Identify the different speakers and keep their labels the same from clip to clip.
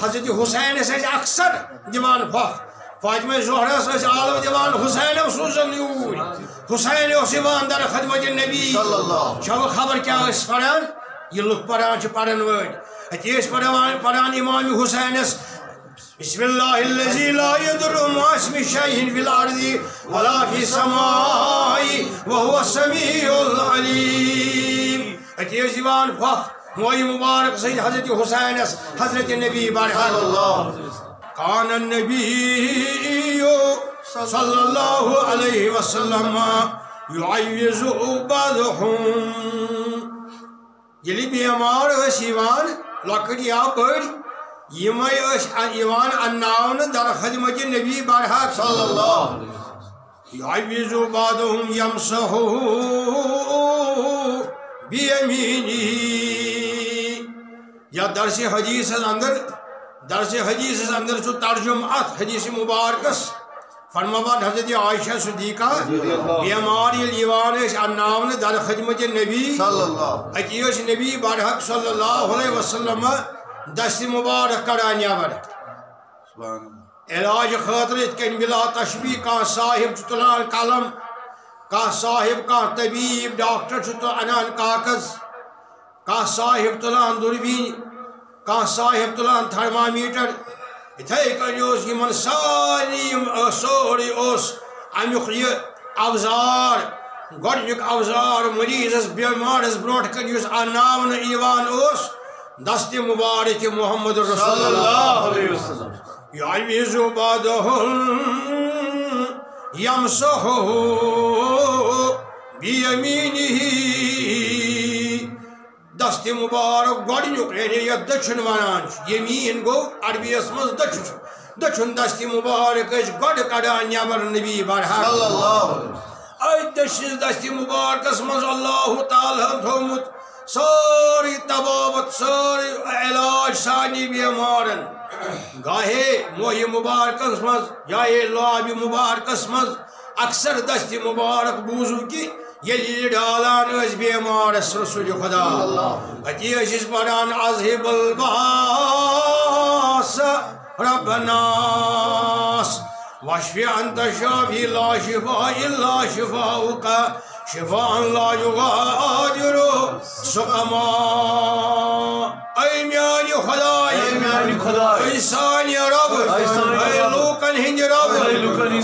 Speaker 1: حضرت حسین سے اکثر دیوان پھخ فاطمہ زہرا سے عالم دیوان حسین سوزن یور حسین دیوان در خدمت نبی شب خبر کیا پڑھان یہ لوگ پڑھان پڑھن ورڈ اتیس پڑھان امام حسین بسم اللہ الذی لا یضر مع اسمہ شیء فی الارض ولا فی السماء وهو السمیع العلیم اتیس دیوان پھخ موئی مبارک سید حضرت حسین حضرت نبی برحال کان النبی صلی اللہ علیہ وسلم یعیز بعضهم یلی بیمار ایوان لکڑ یا بڑ یمے ایوان اناون در خدمت نبی برحق صلی اللہ یعیز بعضهم یمسح بیمینہ یا درس حدیث اندر چھ ترجم ات حدیث مبارکس فرماوان حضرت عائشہ صدیقہ بیمار یلیوان اناون در خدمت نبی اکیس نبی برحق صلی اللہ علیہ وسلم دست مبارک کران یور علاج خاطر اتکن بلا تشبیح کان صاحب تلان قلم کان صاحب کان طبیب ڈاکٹر انان کاغذ کان صاحب تلان دوربین کان صاحب تلان تھرمامیٹر اتھے کنیوس یمن سوری امیک یہ اوزار گۄڈنیُک اوزار مریضس بیمارس برونٛٹھ کنۍ یُس اناونہٕ یِوان اوس دست مبارک محمد رسول اللہ علیہ وسلم یعوذ بعضهم یمسح بیمینہ دست مبارک گۄڈنیُک یعنی یتھ دٔچھُن ونان یمین گو عربیس مز دٔچھُن دست مبارک گۄڈٕ کڑان نیبر نبی برحق دٔچھنِس دست مبارکس مز اللہ تعالیٰ تھومت سوری طبابت سوری علاج سانی بیمارن گاہے موہ مبارکس مز جائے لعاب مبارکس مز اکثر دست مبارک بوزو کی یلی ڈالان اس بیمارس رسول خدا اتی اس پڑھان اذهب الباس رب الناس واشفی انت شافی لا شفاء الا شفاؤک شفاء لا یغادر سقما اے میانی خدای اے سانی رب اے لوکن ہند رب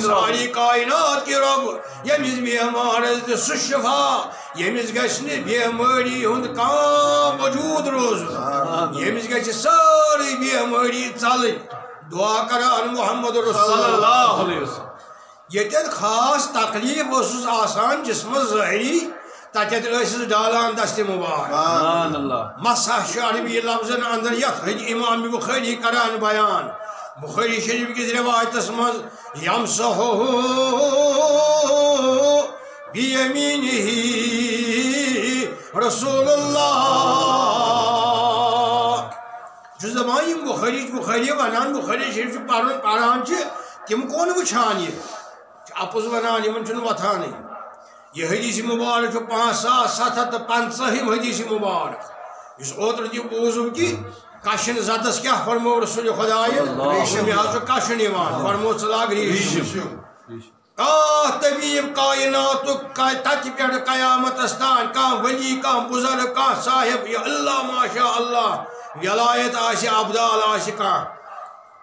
Speaker 1: ساری کائنات کی رب یمس بیمارس سہ شفا یمس گھن بیماری ہند کام وجود روز یمس گھ ساری بیماری ژلن دعا کران محمد رسول اللہ علیہ وسلم یتن خاص تکلیف اوسس آسان جسمس ظاہری تتیت ٲسِس ڈالان دست مبارک مسح عربی لفظن اندر یتھ امام بخاری کران بیان بخاری شریف کس روایتس مز یمسح بیمینہ رسول اللہ جس دپان یم بخاری ونان بخاری شریف پران تم کون وچھان یہ اپز ونان یمن چھن وتھانے یہ حدیث مبارک 5750 حدیث مبارک اس اوتر دی بوزو کی کشن زدس کیا فرمو رسول خدای ریشم یہ کشن یوان فرمو لاگ ریشم طبیب کائنات تت پہ قیامت استان کان ولی کان بزرگ کان صاحب یا اللہ ماشاء اللہ ولایت آسی ابدال آسی کان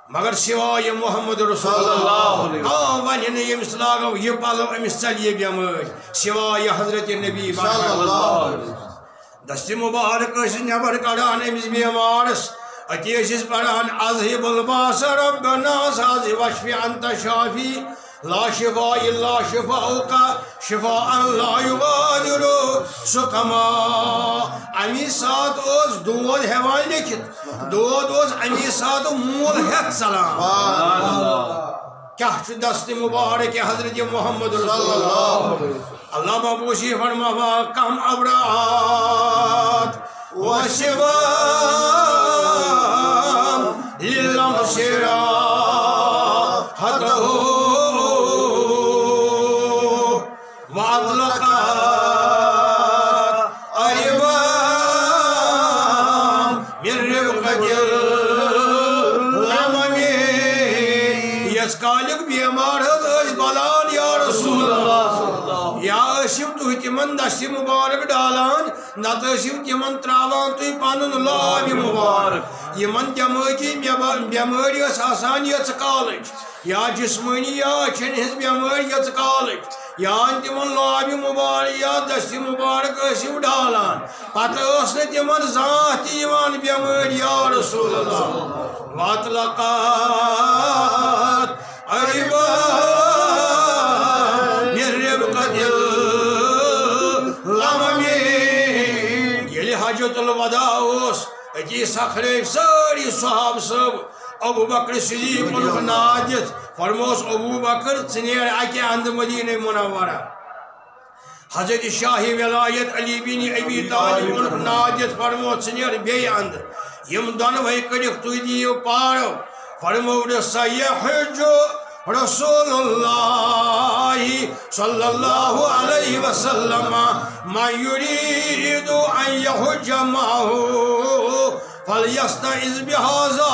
Speaker 1: مگر سوائے محمد رسول اللہ ون یمس لاگو یہ پلو امس چلیے بیمار سوائے حضرت نبی دست مبارک نبر کڑان امس بیمارس اتی پڑھان اذهب الباس رب الناس واشفی انت شافی لا شفاء الا شفاؤک شفاء لا یغادر سقما امی سات اوس دود ہیوان لکھت دود اوس امی سات مول ہیت سلام کیا دست مبارک حضرت محمد رسول اللہ اللہ بابوشی فرماوا کم ابرات و شفاء للمشرا حتو کالک بیمار حض بلان یا رسول اللہ یا ٲسِو تُہۍ تِمن دسہِ مُبارک ڈالان نتہٕ ٲسِو تِمن تراوان تُہۍ پنُن لابہِ مُبارک یِمن دٮ۪مٲغی بٮ۪مٲرۍ ٲس آسان یٔژ کالٕچ یا جسمٲنی یا أچھن ہٕنٛز بٮ۪مٲرۍ یٔژ کالٕچ یا تِمن لابہِ مُبارک یا دسہِ مُبارک ٲسِو ڈالان پتہٕ ٲس نہٕ تِمن زانٛہہ تہِ یِوان بٮ۪مٲرۍ یا رسول اللہ وَاطلقت عربا من ربقت الغمم ییٚلہِ حجۃ الوداع اوس أتی سکھرٲوۍ سٲری صحابہٕ صٲب ابو بکر صدیق اوٚنُکھ ناد دِتھ فرموس ابو بکر ژٕ نیر اکہِ اندٕ مدینہ منورہ حضرت شاہ ولایت علی بن ابی طالب اوٚنُکھ ناد دِتھ فرموس ژٕ نیر بیٚیہِ اندٕ یِم دۄنوَے کٔرِکھ تُہۍ دِیِو پارو فرموو سیحج رسول اللہ صلی اللہ علیہ وسلم من یرید ان یحج معه فلیستعذ بہذا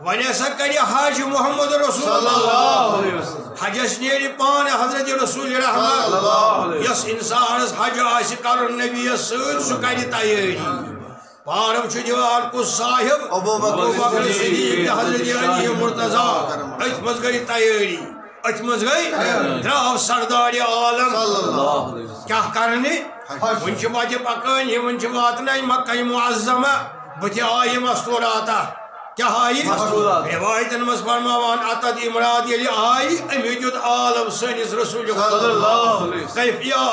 Speaker 1: وۄنۍ ہسا کرِ حج محمد رسول اللہ حجس نیرِ پانہٕ حضرت رسول رحمت یس انسانس حج آسہِ کرُن نبیس سۭتۍ سُہ کرِ تیٲری پارو چھُ دِوان کُس صاحب ابو بکر صدیق تہٕ حضرت علی مرتضیٰ أتھۍ منٛز گٔے تیٲری أتھۍ منٛز گٔے درٛاو سردارِ عالم کیٛاہ کرنہِ وۄنۍ چھِ وتہِ پکٲنی وۄنۍ چھِ واتنٲے مکہ معظمہ بٕتھِ آیہِ مستوراتا کیٛاہ آیہِ روایتن منٛز فرماوان اتت امراد ییٚلہِ آیہِ أمۍ دیُت عالم سٲنِس رسول کیف یا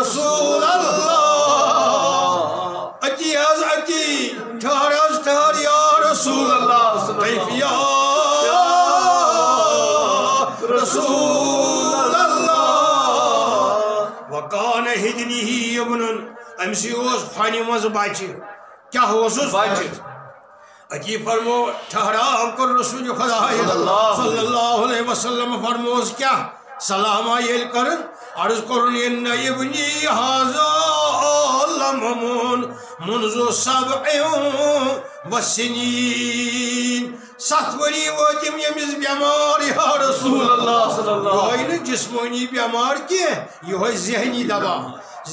Speaker 1: رسول اللہ اتی حظ اتی ٹھہر حظ ٹھہر یا رسول اللہ کیف یا رسول اللہ وکان ہدنہ ابن أمسی اوس فنہِ منٛز بچہِ کیٛاہ اوسُس اتی فرمو ٹھہراو کوٚر رسول خدا صلی اللہ علیہ وسلم فرموس کیٛاہ سلامہ ییٚلہِ کٔرٕن عرض کوٚرُن اِنَّ ابنی ہذا لمحمون منذ سبع وسنین 7 ؤری وٲتِم ییٚمِس بٮ۪مار یا رسول اللہ یِہوٚے نہٕ جسمٲنی بٮ۪مار کیٚنٛہہ یِہوٚے ذہنی دباو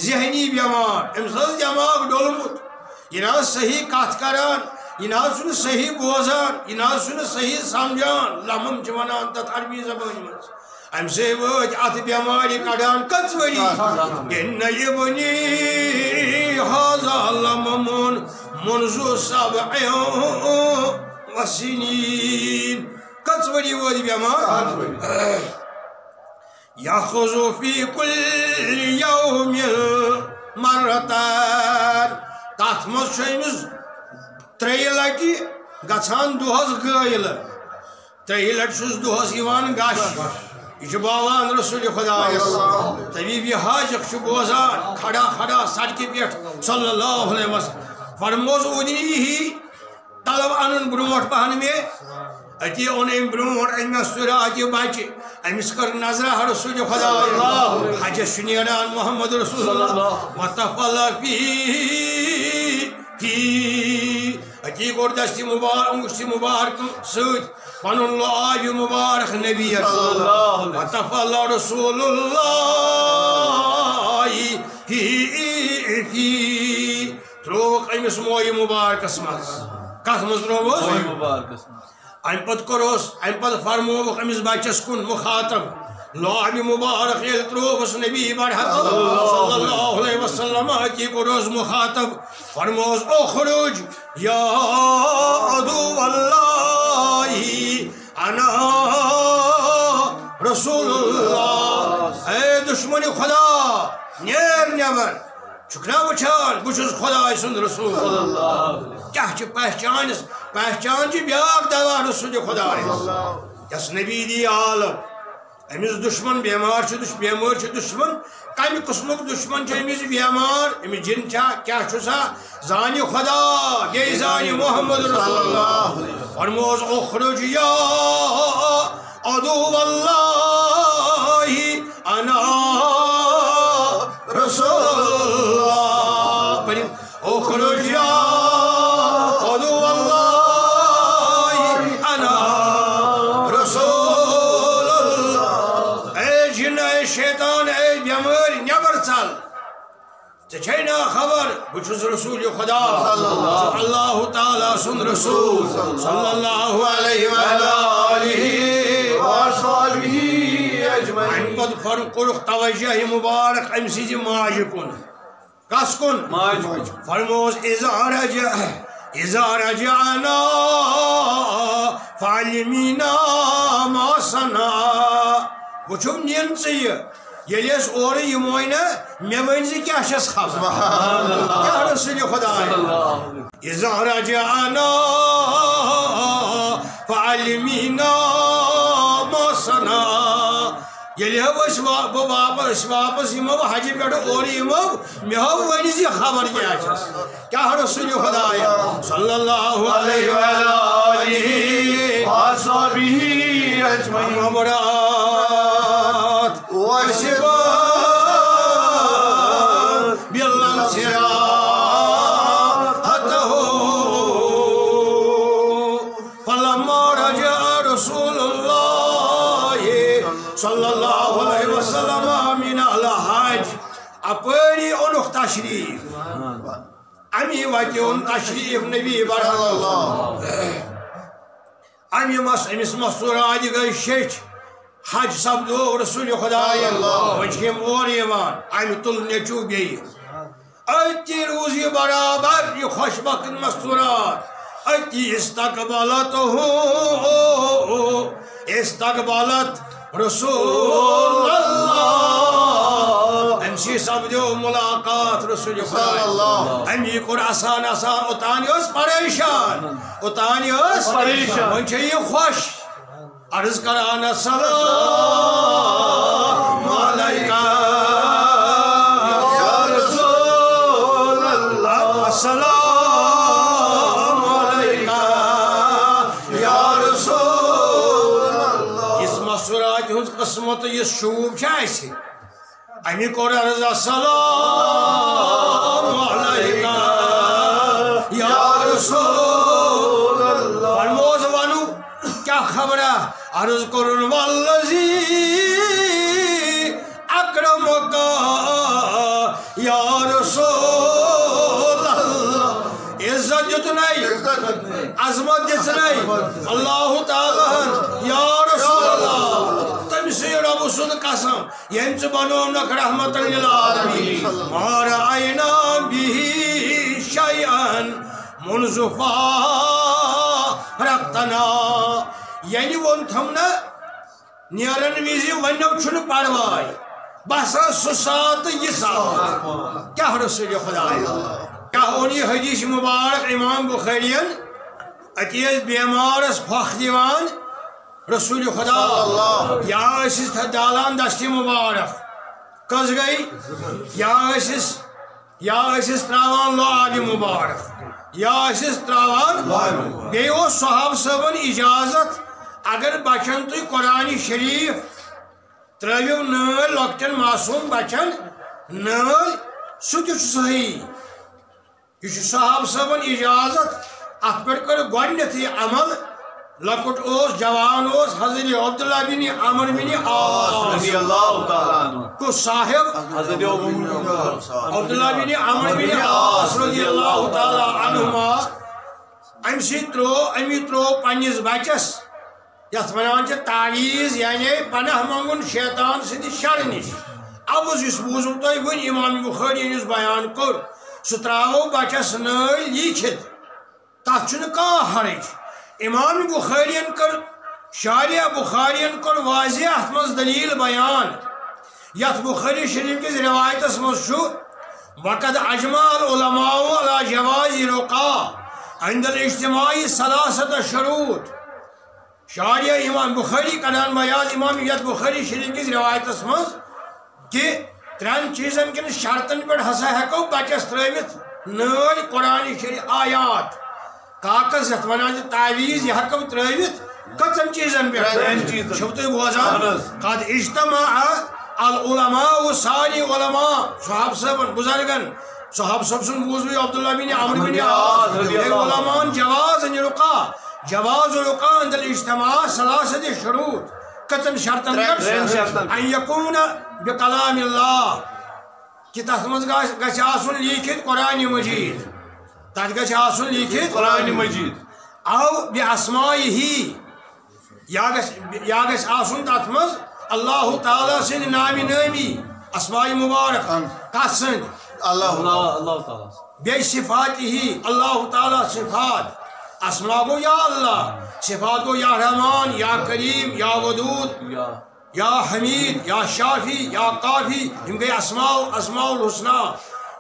Speaker 1: ذہنی بٮ۪مار أمِس اوس دٮ۪ماغ ڈوٚلمُت یہِ نہٕ حظ صحیح کتھ کران یہِ نہٕ حظ چھُنہٕ صحیح بوزان یہِ نہٕ حظ چھُنہٕ صحیح سمجھان لمحم چھِ ونان تتھ عربی زبانہِ منٛز أمۍ سے وٲتۍ اتھ بٮ۪مارِ کڑان کٔژ ؤری اِنَّ ابنی ہذا لمحمون منذ سبع وسنین کٔژ ؤری وٲتۍ بٮ۪مار یأخذ فی کل یوم مرتان تتھ منٛز چھُ أمِس 3 لٹہِ گژھان دۄہس گٲیلہٕ 3 لٹہِ چھُس دۄہس یِوان گش یہ باوان رسول خدایس طبیب حاجق بوزان کھڑا کھڑا سڑکہِ پٮ۪ٹھ صلی اللہ علیہ وسلم فرموس اُدنی طلب انن برونٛٹھ پہن مےٚ اتی اوٚن أمۍ برونٛٹھ أنۍ مےٚ سُراتہِ بچہِ أمِس کٔر نظرا رسول خداے حجس چھُ نیران محمد رسول اللہ وتفل فی اتی کوٚر دستہِ مبارک انگشتہِ مبارک سۭتۍ پنُن لعاب مبارک نبی وتفل رسول اللہ فی ترووُکھ أمِس مویہِ مبارکس منٛز کتھ منٛز ترووُس امہِ پتہٕ کوٚرُس امہِ پتہٕ فرمووُکھ أمِس بچس کُن مخاطب لعاب مبارک ییٚلہِ ترووُس نبی برحق صلی اللہ علیہ وسلم اتی کوٚرُس مخاطب فرمووُس اخرج یا عدو اللہ انا رسول اللہ اے دشمن خدا نیر نیبر چھُکھ نا وٕچھان بہٕ چھُس خداے سُنٛد رسول کیٛاہ چھِ پہچان چھِ بیٛاکھ دوا رسول خداے یس نبی دی عالم أمِس دشمن بٮ۪مار چھُ دشمن کمہِ قٕسمُک دشمن چھُ أمِس بٮ۪مار أمِس جِن چھا کیٛاہ چھُ سا زانہِ خدا بیٚیہِ زانہِ محمد رسول اللہ فرموس اخرج یا عدو اللہ انا رسول اللہ اخرج یا عدو اللہ ژےٚ خبر بہٕ چھُس رسول خدا اللہ تعالیٰ سُنٛد رسول صلی اللہ علیہ امہِ پتہٕ کوٚرُکھ توجہ یہِ مُبارک أمۍ سٕنٛزِ ماجہِ کُن کس کُن فرموس اذا رجعنا فعلمنا ما صنع وچھُم نِن ژٕ یہِ ییٚلہِ أسۍ اورٕ یِموے نہ مےٚ ؤنۍ زِ کیٛاہ چھَس خبر کیٛاہ رسول خۄدایا اذا رجعنا فعلمنا ما صنع ییٚلہِ أسۍ واپس یِمو حجہِ پٮ۪ٹھ اورٕ یِمو مےٚ ہو ؤنۍ زِ خبر کیٛاہ چھَس کیٛاہ رسول خۄدایا صلی اللہ علیہ مراد فلما رجع رسول الله صلی اللہ علیہ وسلم من الحج اپٲری اوٚنُکھ تشریٖف امی وتہِ اوٚن تشریٖف نبی برحمت أمِس مستوٗراتہِ گٔے شیٚچھ حج سپدو رسول خۄداین وۄنۍ چھِ یِم اورٕ یِوان امہِ تُل نیٚچوٗ بیٚیہِ أتی روٗز یہِ برابر یہِ خۄش بخت مستوٗرات أتی استقبلت رسول اللہ أمۍ سۭتۍ سپدیو مُلاقات رسول خۄدا أمی کوٚر آسان اوٚتانۍ ٲس پریشان اوٚتانۍ ٲس وۄنۍ چھےٚ یہِ خۄش عرض کران السلام علیکہ یا رسول اللہ السلام علیکہ یا رسول اللہ اس مسورات ہنز قسمت یہ شوب چھے امی کوٚر عرض السلام علیکہ یا رسول اللہ فرموز ونو کیا خبرہ عرض کرن والذی اکرمک یا رسول اللہ عزت دتنائی عظمت دتنائی اللہ تعالیٰ یا رسول اللہ تمسی رب سن قسم یم بنونک رحمت للعالمین ما رأینا به شیئا منذ فارقتنا یعنی وون تھمنا نیرن ویزی ونو چھن پرواے بسا سو سات یہ سات کیا رسول خدایا کیا اونی حدیث مبارک امام بخارین اتیز بیمارس پھخ دیوان رسول خدا یا اسس دالان دستی مبارک کس گئی یا اسس تراوان لعاب مبارک یا اسس تراوان بیو صحاب صاحبن اجازت اگر بچن تو قرآن شریف ترٲوِو نٲلۍ لۄکٹٮ۪ن معصوٗم بچن نٲلۍ سُہ تہِ چھُ صحیح یہ صحاب صاحبن اجازت ات پٮ۪ٹھ کٔر گۄڈنیٚتھٕے عمل لۄکُٹ اوس جوان اوس حضرت عبداللہ بن عمر بن عاص کو صاحب عبداللہ بن عمر بن عاص رضی اللہ تعالی عنہما امی ترو پننس بچس یتھ ونان تعویز یعنی پناہ منگن شیطان سند شر نش عوض اس بوزو تہ ون امام بخاری یس بیان کور سہ تراو بچس نٲلۍ لیٖکھِتھ تتھ چھُنہٕ کانٛہہ حرج امام بخارین کر شارع بخارین کر واضح ات مز دلیل بیان یت بخاری شریف کس روایتس مز وقد اجمع العلماء على جواز رقا عند الاجتماع ثلاثة شروط شارع امام بخاری کران بیان امام یت بخاری شریف کس روایتس مز کہ ترین چیزن کن شرطن پر ہسا ہیکو بچس ترٲوِتھ نٲلۍ قرآن شریف آیات کاغذ یتھ ونان تعویز یہ ہیکو ترٲوِتھ کٔژن چیزن پہ چھو تُہۍ بوزان قد اجتماع العلماء ساری علماء صحاب صاحبن بزرگن صحاب صاحب سن بوزوی عبداللہ بن عمر بن عاص علماء جواز رقا جواز رقا عند الاجتماع ثلاثة شروط کٔژن شرطن ان یکون بکلام اللہ کہ تَتھ منٛز گژھِ آسُن لیٖکھِتھ قرآنِ مجیٖد تَتھ گژھِ آسُن لیٖکھِتھ
Speaker 2: قرآن مجید
Speaker 1: او بِأسمائِهِ یا گژھِ آسُن تَتھ منٛز اللہ تعالیٰ سٕنٛدۍ نامہِ نٲمی اسماء مبارک کَتھ سٕنٛدۍ
Speaker 2: اللہ تعالیٰ
Speaker 1: بیٚیہِ صفاتِهِ اللہ تعالیٰ صفات اسما گو یا اللہ صفات گو یا رحمان یا کریم یا ودود یا حمید یا شافی یا کافی ہم گئی اسماء الحسنہ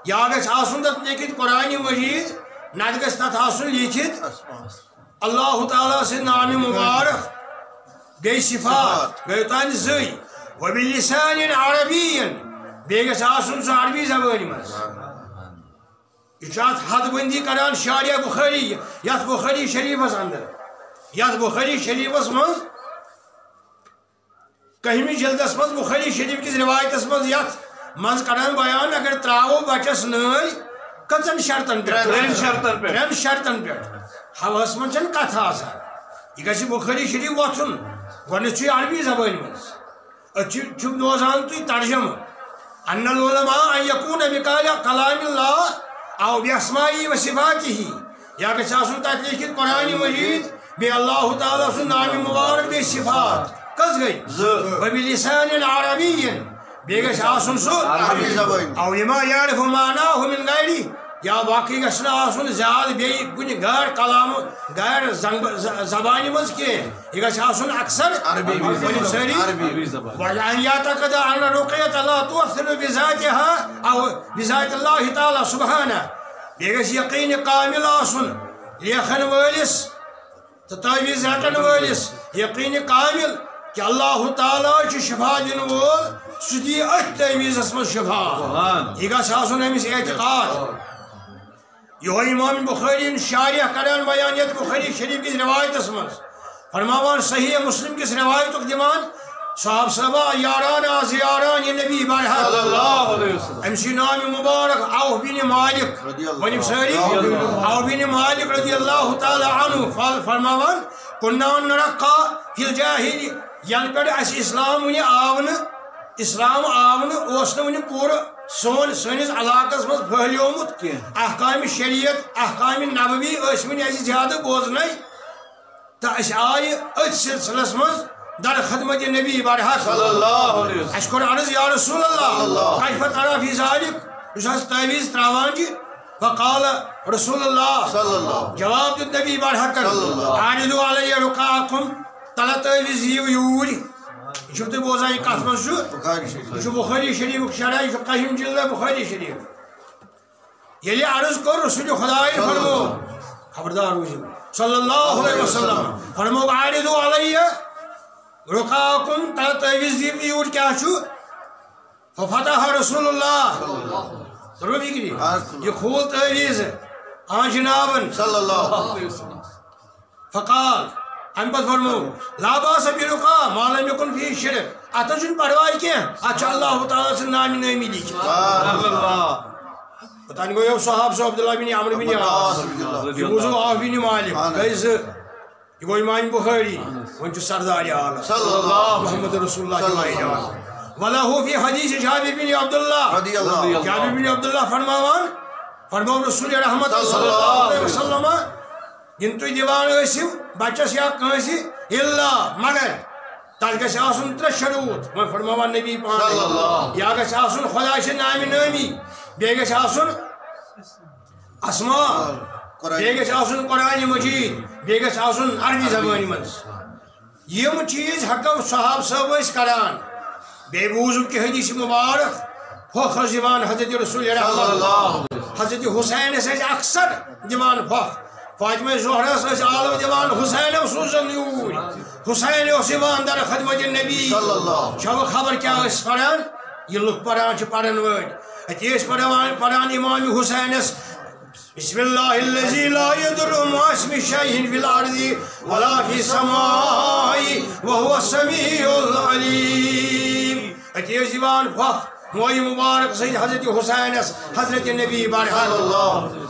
Speaker 1: یا گژھِ آسُن تَتھ لیٖکھِتھ قرآنِ مجیٖد نتہٕ گژھِ تَتھ آسُن لیٖکھِتھ اللہ تعالیٰ سٕنٛدۍ نامہِ مبارک بیٚیہِ صفات گٔیو تانۍ زٕے وبِلسان عربی بیٚیہِ گژھِ آسُن سُہ عربی زبٲنۍ منٛز یہ چھُ اتھ حد بندی کران شارح بخاری یتھ بخاری شریفس اندر یتھ بخاری شریفس منٛز کہمہِ جلدس منٛز بخاری شریف کِس روایتس منٛز یتھ منٛز کران بیان اگر تراوو بچس نٲلۍ کٔژن شرطن پٮ۪ٹھ ترٛٮ۪ن شرطن پٮ۪ٹھ ہوہس منٛز چھنہٕ کتھ آسان یہ گژھِ بخاری شریف وۄتھُن گۄڈنیتھ چھُ یہِ عربی زبٲنۍ منٛز أتھۍ چھُ بوزان تُہۍ ترجمہٕ ان العلماء ان یکوٗن بکلام اللہ او باسمائه و صفاته یا گژھِ آسُن تَتہِ لیٖکھِتھ قرآنِ مجیٖد بیٚیہِ اللہ تعالیٰ سُنٛد نامہِ مبارک بیٚیہِ صفات کٔژ گٔے وبِلسان عربی بیٚیہِ گژھِ آسُن سُہ او یما یعرف معناه من غیری یا باقٕے گژھِ نہٕ آسُن زیادٕ بیٚیہِ کُنہِ غیر کلام غیر زبانہِ منٛز کینٛہہ یہِ گژھِ آسُن اکثر ؤنِو سٲری وَأَن يَعْتَقِدَ أَنَّ الرُّقْيَةَ لَا تُؤَثِّرُ بِذَاتِهَا أو بِذَاتِ اللہِ تعالیٰ سُبحانہ بیٚیہِ گژھِ یقیٖنہِ کامِل آسُن لیکھن وٲلِس تہٕ تعویٖذ رٹن وٲلِس یقیٖنہِ کامِل کہ اللہ تعالیٰ چھُ شفا دِنہٕ وول سُہ دِیہِ أتھۍ تعویٖذس منٛز شفا یہِ گژھِ آسُن أمِس اعتقاد یہوے امام بخاری شارح کران بیان یتھ بخاری شریف کِس روایتس منٛز فرماوان صحیح مسلم کِس روایتُک دِوان صحاب صحابہ یاران آز یاران یہ نبی برحق أمۍ سُنٛد نامہِ مبارک عوف بن مالک ؤنِو سٲری عوف بن مالک رضی اللہ تعالیٰ عنہ فرماوان كنا نرقى في الجاہلی ینہٕ پٮ۪ٹھ اَسہِ اسلام آو نہٕ اوس نہٕ وُنہِ پوٗرٕ سٲنِس علاقس منٛز پھٔہلیومُت احکامِ شریعت احکامِ نبوی ٲسۍ وُنہِ اَسہِ زیادٕ بوزنَے تہٕ أسۍ آیہِ أتھۍ سلسلس منٛز در خدمت نبی برحق اَسہِ کوٚر عرض یا رسول اللہ کیف ترا فی ذلک یُس حظ تعویٖذ تراوان چھِ فقال رسول اللہ جواب دیُت نبی برحقن عارضوا علیہ رقاءکم تلہ تعویٖذ یِیِو یوٗرۍ یہ چھُو تُہۍ بوزان یہِ کتھ منٛز چھُ یہِ چھُ بخاری شریفُک شرح یہِ چھُ قہم جلدہ بخاری شریف ییٚلہِ عرض کوٚر رسول خدایَن فرموو خبردار روٗزِو صلی اللہ علیہ وسلم فرموو عارضوا علیہ رقاءکم تلہ تعویٖذ یِیِو یوٗرۍ کیٛاہ چھُ ففتح رسول اللہ ضروٗر فِکرِ یہِ کھوٗل تعویٖذ جنابن فقال امہِ پتہٕ فرموو لا باس برقاء ما لم يكن فيه شرک اتھ چھُنہٕ پرواے کینٛہہ اتھ چھُ اللہ تعالیٰ سٕنٛدِ نامہِ نٲمی لیٖکھِتھ اوٚتانۍ گوٚو صحاب سُہ عبداللہ بن عمرو بن عاص یہِ بوٗزُو عوف بن مالک گٔے زٕ یہِ گوٚو امام بخاری وۄنۍ چھُ سردار عالم محمد رسول اللہ وَلَهُ فی حدیث جابر بن عبداللہ جابر بن عبداللہ فرماو رسول رحمت صلی اللہ علیہ وسلم یِنہٕ تُہۍ دِوان ٲسِو بچس یا کٲنٛسہِ اِلا مگر تتھ گژھِ آسُن ترٛےٚ شروٗط وۄنۍ فرماوان نبی پانے یا گژھِ آسُن خۄداے سٕنٛدِ نامہِ نٲمی بیٚیہِ گژھِ آسُن اسما بیٚیہِ گژھِ آسُن قرآنِ مجیٖد بیٚیہِ گژھِ آسُن عربی زبٲنۍ منٛز یِم چیٖز ہٮ۪کو صحاب صٲب ٲسۍ کران بیٚیہِ بوٗزُکھ کہِ حدیث مُبارک پھۄکھ ٲس دِوان حضرت رسول رحمت حضرت حُسینس ٲسۍ اکثر دِوان پھۄکھ فاطمہ زہرس ٲسۍ عالم دِوان حُسینو سوٗزُن یوٗرۍ حُسین اوس یِوان در خدمت نبی چھوٕ خبر کیٛاہ ٲسۍ پران یہِ لُکھ پران چھِ پرن وٲلۍ اتی ٲسۍ پران امام حُسینس بسم اللہ الذی لا یضر مع اسمہ شیء فی الارض ولا فی السماء وهو السمیع العلیم اتی ٲسۍ دِوان پھۄکھ مویہِ مُبارک سۭتۍ حضرت حُسینس حضرت نبی برحق